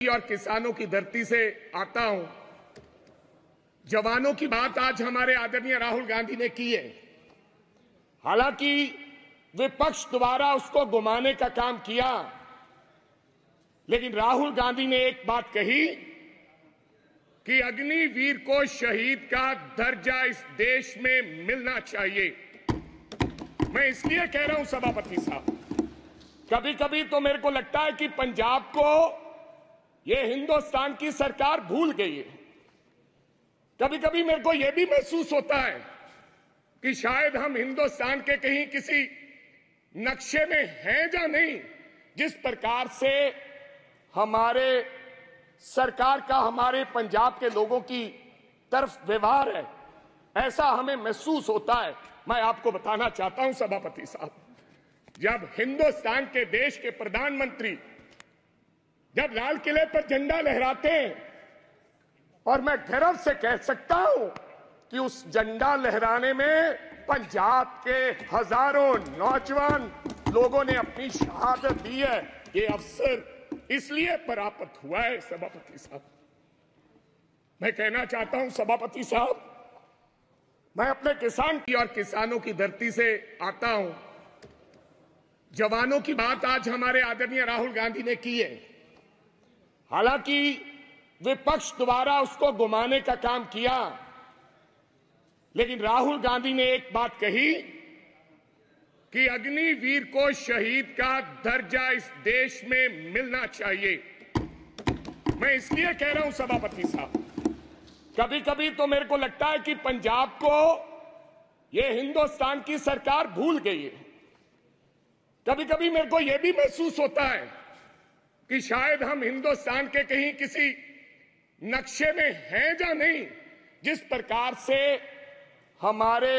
और किसानों की धरती से आता हूं। जवानों की बात आज हमारे आदरणीय राहुल गांधी ने की है। हालांकि विपक्ष द्वारा उसको गुमाने का काम किया, लेकिन राहुल गांधी ने एक बात कही कि अग्निवीर को शहीद का दर्जा इस देश में मिलना चाहिए। मैं इसलिए कह रहा हूं सभापति साहब, कभी कभी तो मेरे को लगता है कि पंजाब को यह हिंदुस्तान की सरकार भूल गई है। कभी कभी मेरे को यह भी महसूस होता है कि शायद हम हिंदुस्तान के कहीं किसी नक्शे में हैं या नहीं। जिस प्रकार से हमारे सरकार का हमारे पंजाब के लोगों की तरफ व्यवहार है, ऐसा हमें महसूस होता है। मैं आपको बताना चाहता हूं सभापति साहब, जब हिंदुस्तान के देश के प्रधानमंत्री जब लाल किले पर झंडा लहराते हैं, और मैं गर्व से कह सकता हूं कि उस झंडा लहराने में पंजाब के हजारों नौजवान लोगों ने अपनी शहादत दी है। ये अवसर इसलिए प्राप्त हुआ है सभापति साहब। मैं कहना चाहता हूं सभापति साहब, मैं अपने किसान की और किसानों की धरती से आता हूं। जवानों की बात आज हमारे आदरणीय राहुल गांधी ने की है। हालांकि विपक्ष द्वारा उसको गुमाने का काम किया, लेकिन राहुल गांधी ने एक बात कही कि अग्निवीर को शहीद का दर्जा इस देश में मिलना चाहिए। मैं इसलिए कह रहा हूं सभापति साहब, कभी कभी तो मेरे को लगता है कि पंजाब को यह हिंदुस्तान की सरकार भूल गई है। कभी कभी मेरे को यह भी महसूस होता है कि शायद हम हिंदुस्तान के कहीं किसी नक्शे में हैं या नहीं। जिस प्रकार से हमारे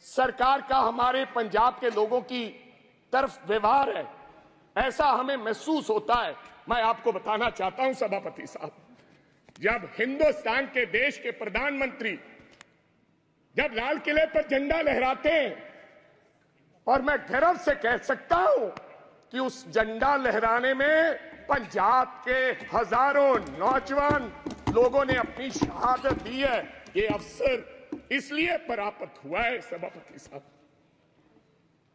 सरकार का हमारे पंजाब के लोगों की तरफ व्यवहार है, ऐसा हमें महसूस होता है। मैं आपको बताना चाहता हूं सभापति साहब, जब हिंदुस्तान के देश के प्रधानमंत्री जब लाल किले पर झंडा लहराते हैं, और मैं गर्व से कह सकता हूं कि उस झंडा लहराने में पंजाब के हजारों नौजवान लोगों ने अपनी शहादत दी है। ये अवसर इसलिए प्राप्त हुआ है सभापति साहब।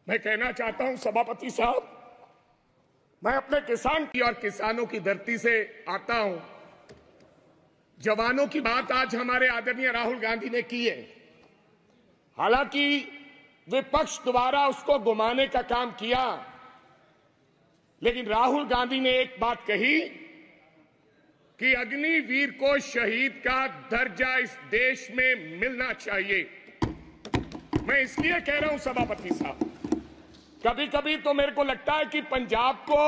मैं कहना चाहता हूं सभापति साहब, मैं अपने किसान की और किसानों की धरती से आता हूं। जवानों की बात आज हमारे आदरणीय राहुल गांधी ने की है। हालांकि विपक्ष द्वारा उसको गुमाने का काम किया, लेकिन राहुल गांधी ने एक बात कही कि अग्निवीर को शहीद का दर्जा इस देश में मिलना चाहिए। मैं इसलिए कह रहा हूं सभापति साहब, कभी कभी तो मेरे को लगता है कि पंजाब को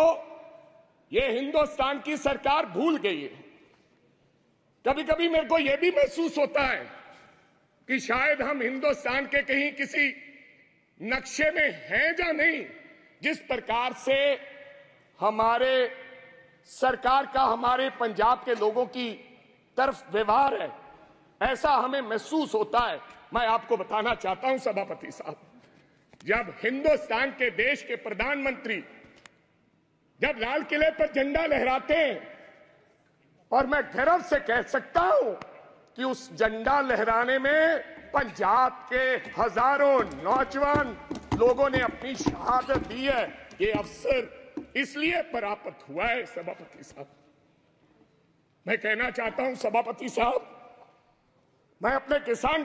यह हिंदुस्तान की सरकार भूल गई है। कभी कभी मेरे को यह भी महसूस होता है कि शायद हम हिंदुस्तान के कहीं किसी नक्शे में हैं या नहीं। जिस प्रकार से हमारे सरकार का हमारे पंजाब के लोगों की तरफ व्यवहार है, ऐसा हमें महसूस होता है। मैं आपको बताना चाहता हूं सभापति साहब, जब हिंदुस्तान के देश के प्रधानमंत्री जब लाल किले पर झंडा लहराते हैं, और मैं गर्व से कह सकता हूं कि उस झंडा लहराने में पंजाब के हजारों नौजवान लोगों ने अपनी शहादत दी है। ये अवसर इसलिए प्राप्त हुआ है सभापति साहब। मैं कहना चाहता हूं सभापति साहब, मैं अपने किसान